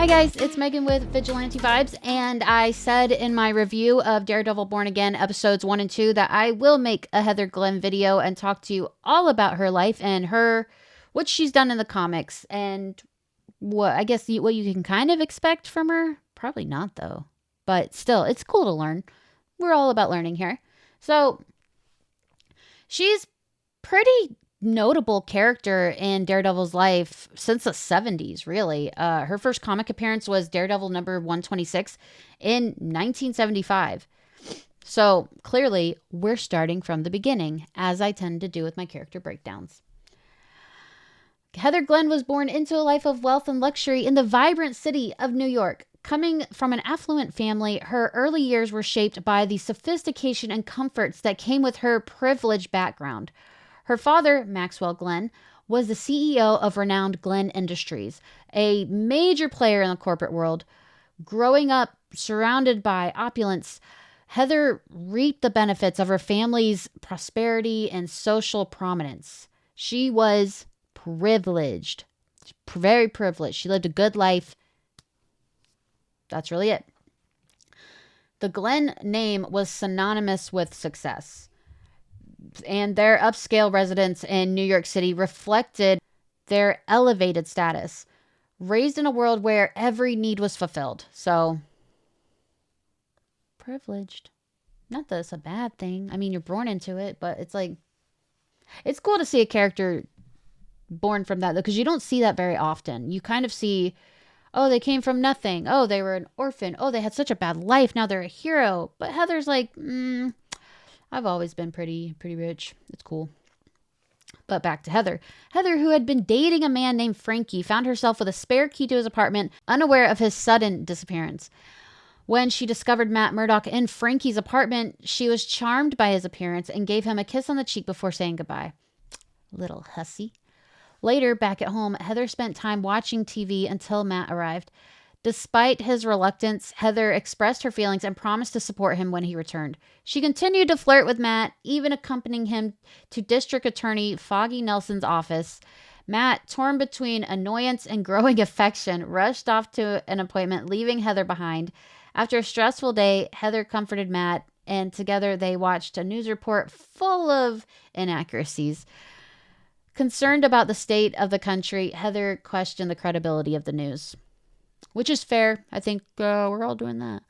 Hi guys, it's Megan with Vigilante Vibes, and I said in my review of Daredevil Born Again episodes 1 and 2 that I will make a Heather Glenn video and talk to you all about her life and what she's done in the comics and what you can kind of expect from her. Probably not though, but still, it's cool to learn. We're all about learning here. So she's pretty notable character in Daredevil's life since the 70s, really. Her first comic appearance was Daredevil number 126 in 1975. So clearly, we're starting from the beginning, as I tend to do with my character breakdowns. Heather Glenn was born into a life of wealth and luxury in the vibrant city of New York. Coming from an affluent family, her early years were shaped by the sophistication and comforts that came with her privileged background. Her father, Maxwell Glenn, was the CEO of renowned Glenn Industries, a major player in the corporate world. Growing up surrounded by opulence, Heather reaped the benefits of her family's prosperity and social prominence. She was privileged, very privileged. She lived a good life. That's really it. The Glenn name was synonymous with success, and their upscale residence in New York City reflected their elevated status, raised in a world where every need was fulfilled. So, privileged. Not that it's a bad thing. I mean, you're born into it, but it's like, it's cool to see a character born from that, though, because you don't see that very often. You kind of see, oh, they came from nothing. Oh, they were an orphan. Oh, they had such a bad life. Now they're a hero. But Heather's like, I've always been pretty rich. It's cool. But back to Heather. Heather, who had been dating a man named Frankie, found herself with a spare key to his apartment, unaware of his sudden disappearance. When she discovered Matt Murdock in Frankie's apartment, she was charmed by his appearance and gave him a kiss on the cheek before saying goodbye. Little hussy. Later, back at home, Heather spent time watching TV until Matt arrived. Despite his reluctance, Heather expressed her feelings and promised to support him when he returned. She continued to flirt with Matt, even accompanying him to District Attorney Foggy Nelson's office. Matt, torn between annoyance and growing affection, rushed off to an appointment, leaving Heather behind. After a stressful day, Heather comforted Matt, and together they watched a news report full of inaccuracies. Concerned about the state of the country, Heather questioned the credibility of the news. Which is fair. I think we're all doing that.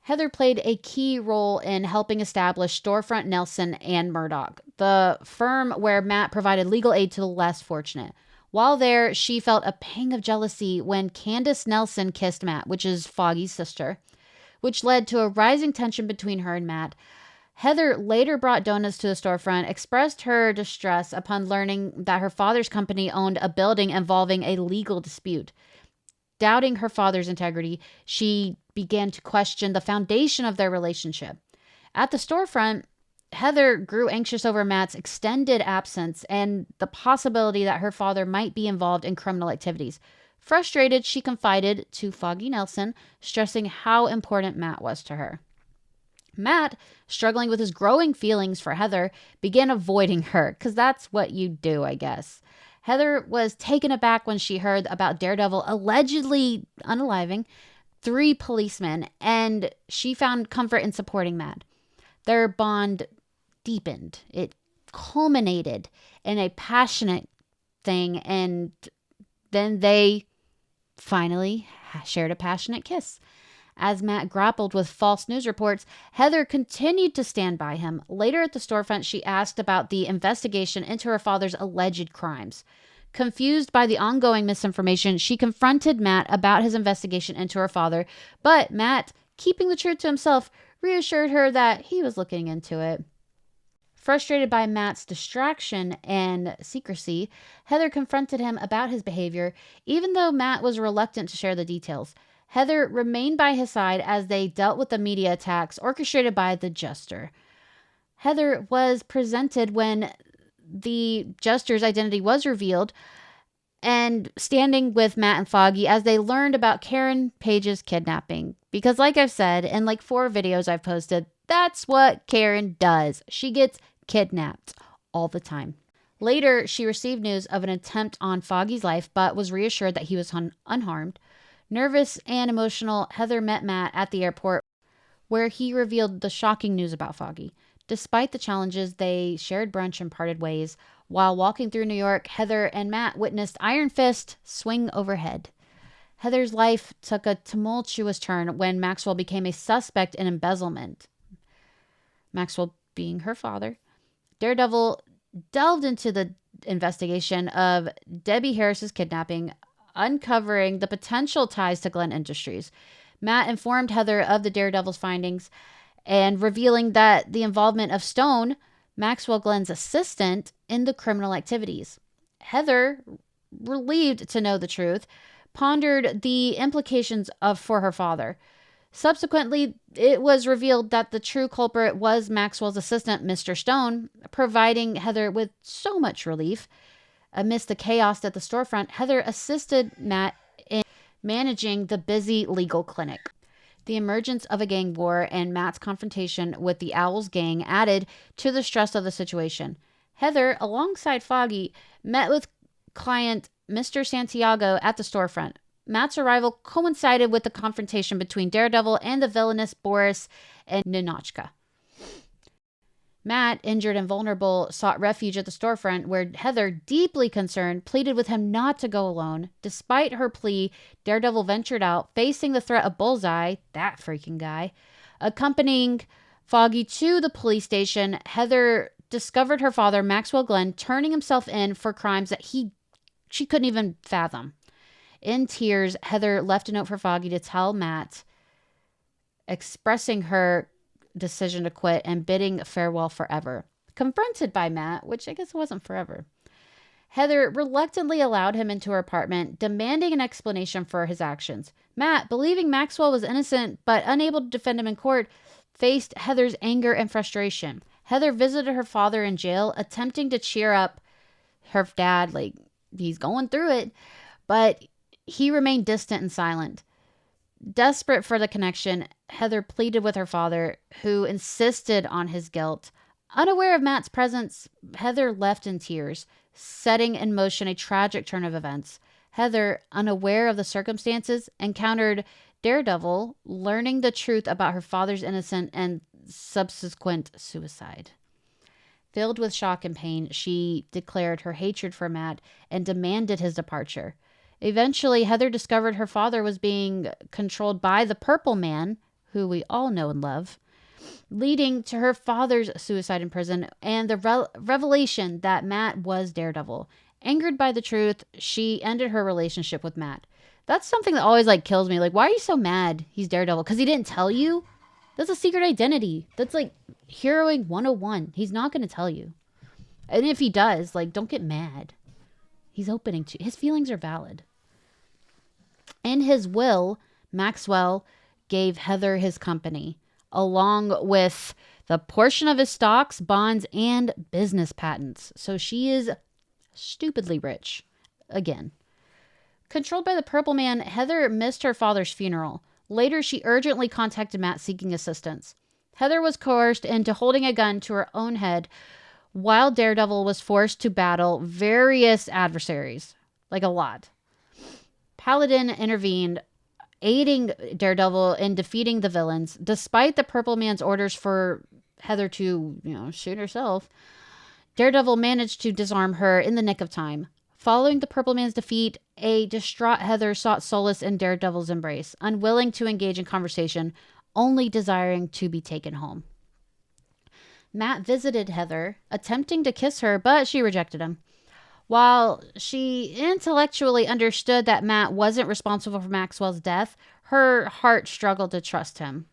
Heather played a key role in helping establish Storefront Nelson and Murdock, the firm where Matt provided legal aid to the less fortunate. While there, she felt a pang of jealousy when Candace Nelson kissed Matt, which is Foggy's sister, which led to a rising tension between her and Matt. Heather later brought donuts to the storefront, expressed her distress upon learning that her father's company owned a building involving a legal dispute. Doubting her father's integrity, she began to question the foundation of their relationship. At the storefront, Heather grew anxious over Matt's extended absence and the possibility that her father might be involved in criminal activities. Frustrated, she confided to Foggy Nelson, stressing how important Matt was to her. Matt, struggling with his growing feelings for Heather, began avoiding her, because that's what you do, I guess. Heather was taken aback when she heard about Daredevil allegedly unaliving 3 policemen, and she found comfort in supporting Matt. Their bond deepened. It culminated in a passionate thing, and then they finally shared a passionate kiss. As Matt grappled with false news reports, Heather continued to stand by him. Later at the storefront, she asked about the investigation into her father's alleged crimes. Confused by the ongoing misinformation, she confronted Matt about his investigation into her father, but Matt, keeping the truth to himself, reassured her that he was looking into it. Frustrated by Matt's distraction and secrecy, Heather confronted him about his behavior, even though Matt was reluctant to share the details. Heather remained by his side as they dealt with the media attacks orchestrated by the Jester. Heather was presented when the Jester's identity was revealed and standing with Matt and Foggy as they learned about Karen Page's kidnapping. Because like I've said in like 4 videos I've posted, that's what Karen does. She gets kidnapped all the time. Later, she received news of an attempt on Foggy's life, but was reassured that he was unharmed. Nervous and emotional, Heather met Matt at the airport where he revealed the shocking news about Foggy. Despite the challenges, they shared brunch and parted ways. While walking through New York, Heather and Matt witnessed Iron Fist swing overhead. Heather's life took a tumultuous turn when Maxwell became a suspect in embezzlement. Maxwell being her father. Daredevil delved into the investigation of Debbie Harris's kidnapping, uncovering the potential ties to Glenn Industries. Matt informed Heather of the Daredevil's findings and revealing that the involvement of Stone, Maxwell Glenn's assistant, in the criminal activities. Heather, relieved to know the truth, pondered the implications for her father. Subsequently, it was revealed that the true culprit was Maxwell's assistant, Mr. Stone, providing Heather with so much relief. Amidst the chaos at the storefront, Heather assisted Matt in managing the busy legal clinic. The emergence of a gang war and Matt's confrontation with the Owls gang added to the stress of the situation. Heather, alongside Foggy, met with client Mr. Santiago at the storefront. Matt's arrival coincided with the confrontation between Daredevil and the villainous Boris and Ninotchka. Matt, injured and vulnerable, sought refuge at the storefront where Heather, deeply concerned, pleaded with him not to go alone. Despite her plea, Daredevil ventured out, facing the threat of Bullseye, that freaking guy. Accompanying Foggy to the police station, Heather discovered her father, Maxwell Glenn, turning himself in for crimes that she couldn't even fathom. In tears, Heather left a note for Foggy to tell Matt, expressing her decision to quit and bidding farewell forever. Confronted by Matt, which I guess wasn't forever, Heather reluctantly allowed him into her apartment, demanding an explanation for his actions. Matt, believing Maxwell was innocent but unable to defend him in court, faced Heather's anger and frustration. Heather visited her father in jail, attempting to cheer up her dad, like he's going through it, but he remained distant and silent. Desperate for the connection, Heather pleaded with her father, who insisted on his guilt. Unaware of Matt's presence, Heather left in tears, setting in motion a tragic turn of events. Heather, unaware of the circumstances, encountered Daredevil, learning the truth about her father's innocence and subsequent suicide. Filled with shock and pain, she declared her hatred for Matt and demanded his departure. Eventually, Heather discovered her father was being controlled by the Purple Man, who we all know and love, leading to her father's suicide in prison and the revelation that Matt was Daredevil. Angered by the truth, she ended her relationship with Matt. That's something that always kills me. Why are you so mad he's Daredevil? Because he didn't tell you? That's a secret identity. That's heroing 101. He's not going to tell you. And if he does, don't get mad. He's opening to his feelings are valid. In his will, Maxwell gave Heather his company, along with the portion of his stocks, bonds, and business patents. So she is stupidly rich. Again. Controlled by the Purple Man, Heather missed her father's funeral. Later, she urgently contacted Matt seeking assistance. Heather was coerced into holding a gun to her own head while Daredevil was forced to battle various adversaries. A lot. Paladin intervened, aiding Daredevil in defeating the villains. Despite the Purple Man's orders for Heather to, shoot herself, Daredevil managed to disarm her in the nick of time. Following the Purple Man's defeat, a distraught Heather sought solace in Daredevil's embrace, unwilling to engage in conversation, only desiring to be taken home. Matt visited Heather, attempting to kiss her, but she rejected him. While she intellectually understood that Matt wasn't responsible for Maxwell's death, her heart struggled to trust him.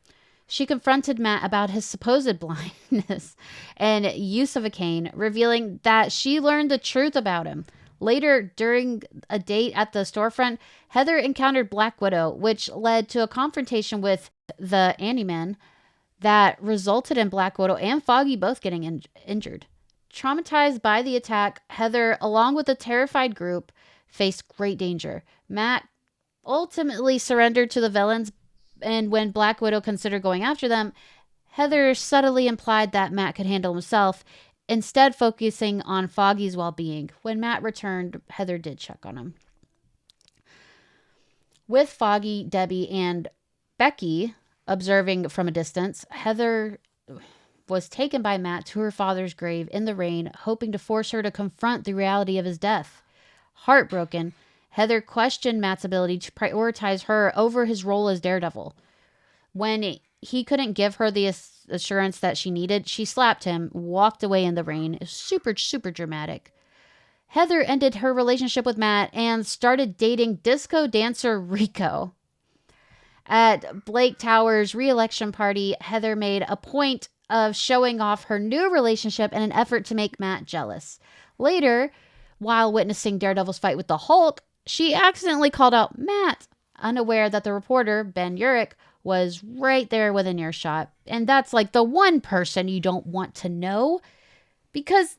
She confronted Matt about his supposed blindness and use of a cane, revealing that she learned the truth about him. Later, during a date at the storefront, Heather encountered Black Widow, which led to a confrontation with the Ant-Man that resulted in Black Widow and Foggy both getting injured. Traumatized by the attack, Heather, along with a terrified group, faced great danger. Matt ultimately surrendered to the villains, and when Black Widow considered going after them, Heather subtly implied that Matt could handle himself, instead focusing on Foggy's well-being. When Matt returned, Heather did check on him. With Foggy, Debbie, and Becky observing from a distance, Heather was taken by Matt to her father's grave in the rain, hoping to force her to confront the reality of his death. Heartbroken, Heather questioned Matt's ability to prioritize her over his role as Daredevil. When he couldn't give her the assurance that she needed, she slapped him, walked away in the rain. It was super, super dramatic. Heather ended her relationship with Matt and started dating disco dancer Rico. At Blake Tower's re-election party, Heather made a point of showing off her new relationship in an effort to make Matt jealous. Later, while witnessing Daredevil's fight with the Hulk, she accidentally called out Matt, unaware that the reporter, Ben Urich, was right there within earshot. And that's like the one person you don't want to know, because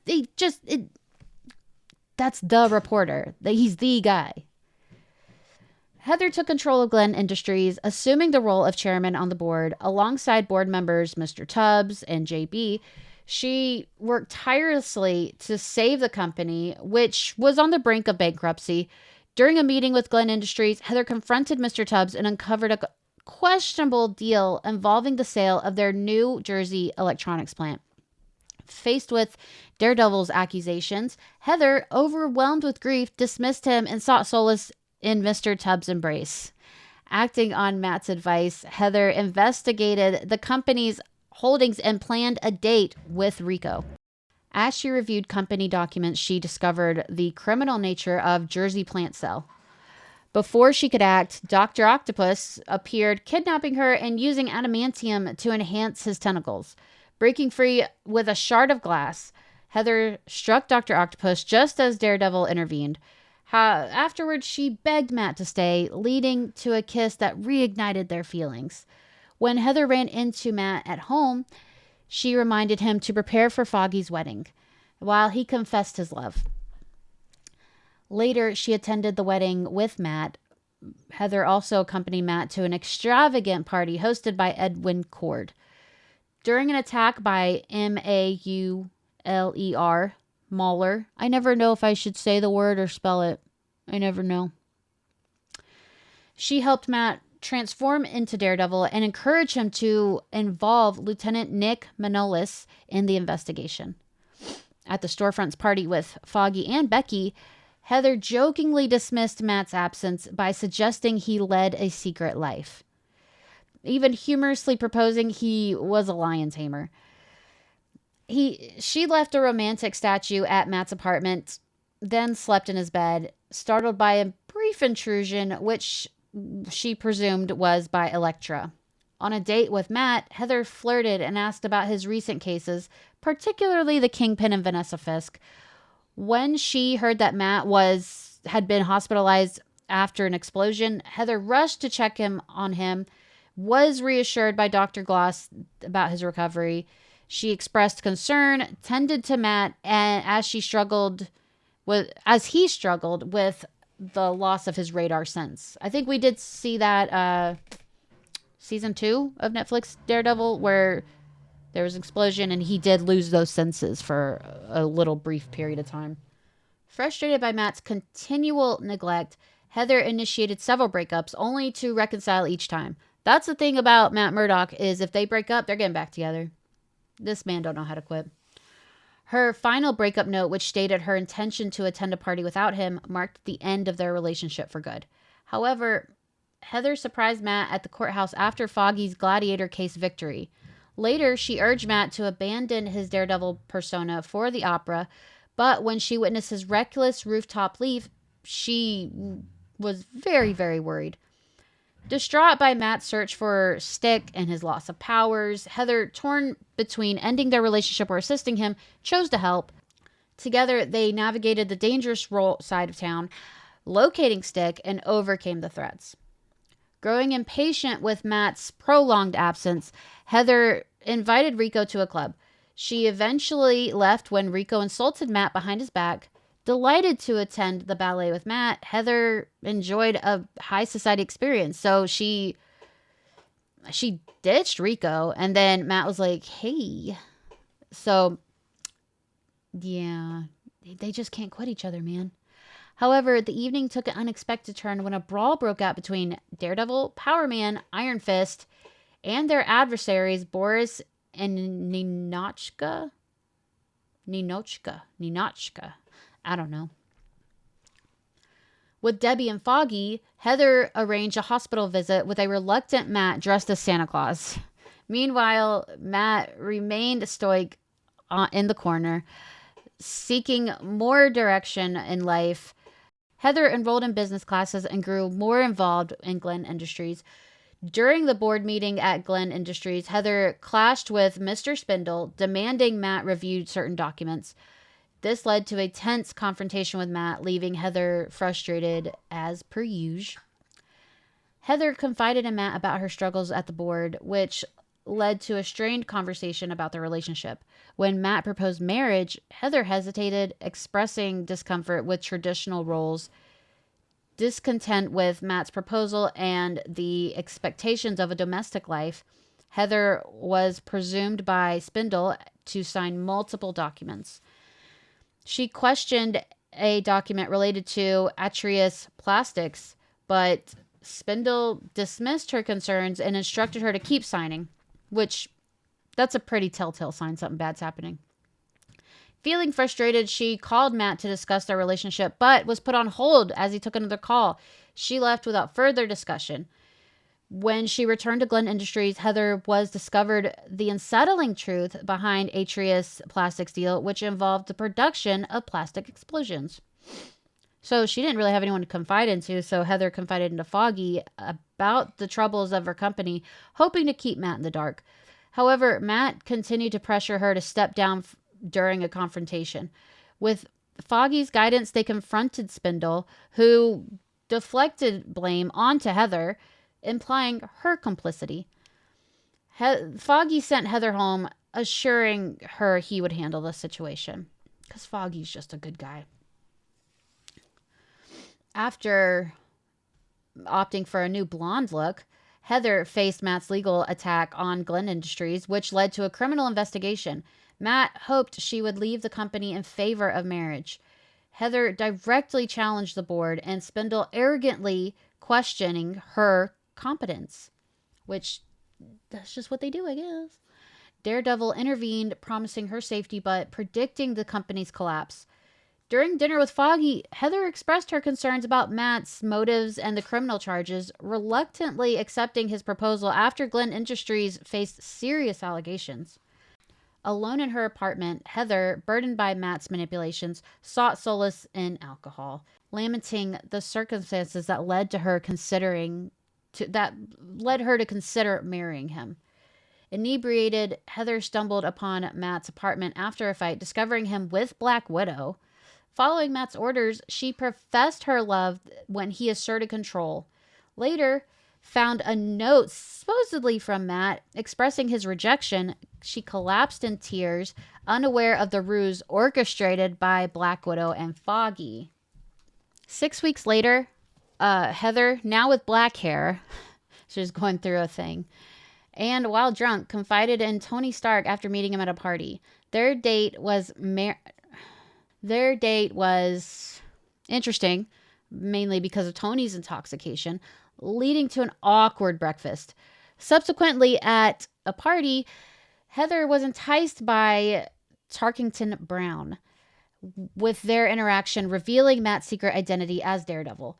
that's the reporter. He's the guy. Heather took control of Glenn Industries, assuming the role of chairman on the board alongside board members Mr. Tubbs and JB. She worked tirelessly to save the company, which was on the brink of bankruptcy. During a meeting with Glenn Industries, Heather confronted Mr. Tubbs and uncovered a questionable deal involving the sale of their New Jersey electronics plant. Faced with Daredevil's accusations, Heather, overwhelmed with grief, dismissed him and sought solace in Mr. Tubbs' embrace. Acting on Matt's advice, Heather investigated the company's holdings and planned a date with Rico. As she reviewed company documents, she discovered the criminal nature of Jersey plant sale. Before she could act, Dr. Octopus appeared, kidnapping her and using adamantium to enhance his tentacles. Breaking free with a shard of glass, Heather struck Dr. Octopus just as Daredevil intervened. Afterwards, she begged Matt to stay, leading to a kiss that reignited their feelings. When Heather ran into Matt at home, she reminded him to prepare for Foggy's wedding, while he confessed his love. Later, she attended the wedding with Matt. Heather also accompanied Matt to an extravagant party hosted by Edwin Cord. During an attack by Mauler, Mauler. I never know if I should say the word or spell it. I never know. She helped Matt transform into Daredevil and encouraged him to involve Lieutenant Nick Manolis in the investigation. At the storefront's party with Foggy and Becky, Heather jokingly dismissed Matt's absence by suggesting he led a secret life, even humorously proposing he was a lion tamer. She left a romantic statue at Matt's apartment, then slept in his bed, startled by a brief intrusion, which she presumed was by Elektra. On a date with Matt, Heather flirted and asked about his recent cases, particularly the Kingpin and Vanessa Fisk. When she heard that Matt had been hospitalized after an explosion, Heather rushed to check on him, was reassured by Dr. Gloss about his recovery. She expressed concern, tended to Matt, and as he struggled with the loss of his radar sense. I think we did see that season 2 of Netflix Daredevil, where there was an explosion and he did lose those senses for a little brief period of time. Frustrated by Matt's continual neglect, Heather initiated several breakups, only to reconcile each time. That's the thing about Matt Murdock, is if they break up, they're getting back together. This man don't know how to quit. Her final breakup note, which stated her intention to attend a party without him, marked the end of their relationship for good. However, Heather surprised Matt at the courthouse after Foggy's Gladiator case victory. Later, she urged Matt to abandon his Daredevil persona for the opera, but when she witnessed his reckless rooftop leap, she was very, very worried. Distraught by Matt's search for Stick and his loss of powers, Heather, torn between ending their relationship or assisting him, chose to help. Together, they navigated the dangerous side of town, locating Stick, and overcame the threats. Growing impatient with Matt's prolonged absence, Heather invited Rico to a club. She eventually left when Rico insulted Matt behind his back. Delighted to attend the ballet with Matt, Heather enjoyed a high society experience. So she ditched Rico, and then Matt was like, hey. So, yeah, they just can't quit each other, man. However, the evening took an unexpected turn when a brawl broke out between Daredevil, Power Man, Iron Fist, and their adversaries Boris and Ninochka. I don't know. With Debbie and Foggy, Heather arranged a hospital visit with a reluctant Matt dressed as Santa Claus. Meanwhile, Matt remained stoic in the corner, seeking more direction in life. Heather enrolled in business classes and grew more involved in Glen Industries. During the board meeting at Glen Industries, Heather clashed with Mr. Spindle, demanding Matt review certain documents. This led to a tense confrontation with Matt, leaving Heather frustrated as per usual. Heather confided in Matt about her struggles at the board, which led to a strained conversation about their relationship. When Matt proposed marriage, Heather hesitated, expressing discomfort with traditional roles, discontent with Matt's proposal, and the expectations of a domestic life. Heather was presumed by Spindle to sign multiple documents. She questioned a document related to Atreus Plastics, but Spindle dismissed her concerns and instructed her to keep signing, which that's a pretty telltale sign something bad's happening. Feeling frustrated, she called Matt to discuss their relationship, but was put on hold as he took another call. She left without further discussion. When she returned to Glen Industries, Heather was discovered the unsettling truth behind Atreus Plastics deal, which involved the production of plastic explosions. So she didn't really have anyone to confide into, so Heather confided into Foggy about the troubles of her company, hoping to keep Matt in the dark. However, Matt continued to pressure her to step down during a confrontation. With Foggy's guidance, they confronted Spindle, who deflected blame onto Heather, implying her complicity. Foggy sent Heather home, assuring her he would handle the situation, because Foggy's just a good guy. After opting for a new blonde look, Heather faced Matt's legal attack on Glen Industries, which led to a criminal investigation. Matt hoped she would leave the company in favor of marriage. Heather directly challenged the board, and Spindle arrogantly questioning her competence, which that's just what they do, I guess. Daredevil intervened, promising her safety but predicting the company's collapse. During dinner with Foggy, Heather expressed her concerns about Matt's motives and the criminal charges, reluctantly accepting his proposal after Glen Industries faced serious allegations. Alone in her apartment, Heather, burdened by Matt's manipulations, sought solace in alcohol, lamenting the circumstances that led her to consider marrying him. Inebriated, Heather stumbled upon Matt's apartment after a fight, discovering him with Black Widow. Following Matt's orders, she professed her love when he asserted control. Later, found a note supposedly from Matt expressing his rejection. She collapsed in tears, unaware of the ruse orchestrated by Black Widow and Foggy. 6 weeks later, Heather, now with black hair, she's going through a thing, and while drunk, confided in Tony Stark after meeting him at a party. Their date was interesting, mainly because of Tony's intoxication, leading to an awkward breakfast. Subsequently, at a party, Heather was enticed by Tarkington Brown, with their interaction revealing Matt's secret identity as Daredevil.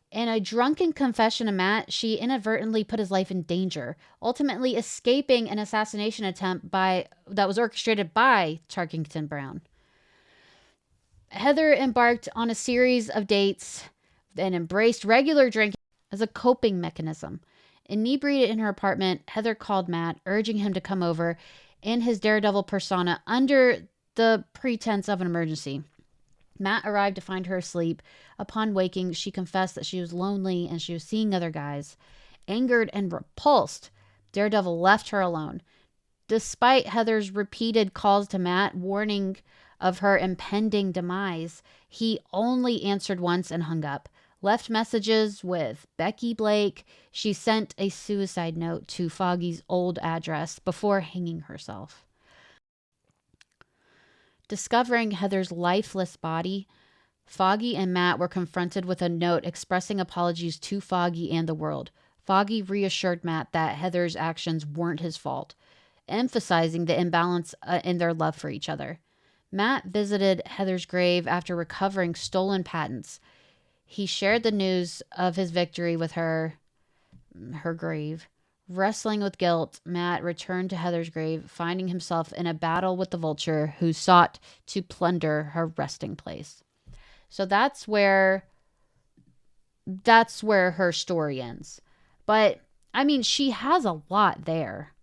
In a drunken confession to Matt, she inadvertently put his life in danger, ultimately escaping an assassination attempt that was orchestrated by Tarkington Brown. Heather embarked on a series of dates and embraced regular drinking as a coping mechanism. Inebriated in her apartment, Heather called Matt, urging him to come over in his Daredevil persona under the pretense of an emergency. Matt arrived to find her asleep. Upon waking, she confessed that she was lonely and she was seeing other guys. Angered and repulsed, Daredevil left her alone. Despite Heather's repeated calls to Matt, warning of her impending demise, he only answered once and hung up. Left messages with Becky Blake. She sent a suicide note to Foggy's old address before hanging herself. Discovering Heather's lifeless body, Foggy and Matt were confronted with a note expressing apologies to Foggy and the world. Foggy reassured Matt that Heather's actions weren't his fault, emphasizing the imbalance in their love for each other. Matt visited Heather's grave after recovering stolen patents. He shared the news of his victory with her grave. Wrestling with guilt, Matt returned to Heather's grave, finding himself in a battle with the vulture who sought to plunder her resting place. So that's where her story ends. But I mean, she has a lot there.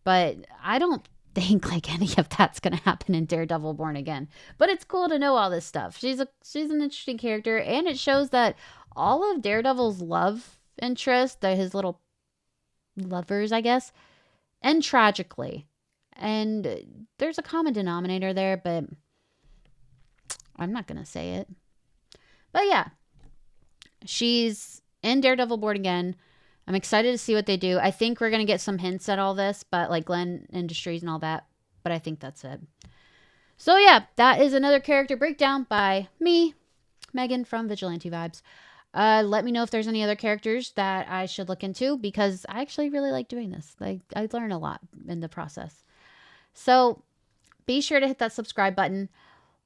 But I don't think like any of that's gonna happen in Daredevil Born Again. But it's cool to know all this stuff. She's an interesting character, and it shows that all of Daredevil's love interest, his little lovers, I guess, end tragically. And there's a common denominator there, but I'm not gonna say it. But yeah, she's in Daredevil Born Again. I'm excited to see what they do. I think we're going to get some hints at all this, but like Glenn Industries and all that. But I think that's it. So yeah, that is another character breakdown by me, Megan from Vigilante Vibes. Let me know if there's any other characters that I should look into, because I actually really like doing this. Like, I learn a lot in the process. So be sure to hit that subscribe button.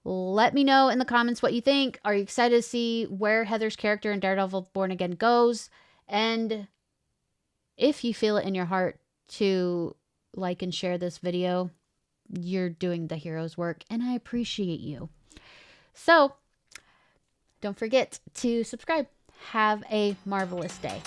Let me know in the comments what you think. Are you excited to see where Heather's character in Daredevil Born Again goes? And if you feel it in your heart to like and share this video, you're doing the hero's work, and I appreciate you. So don't forget to subscribe. Have a marvelous day.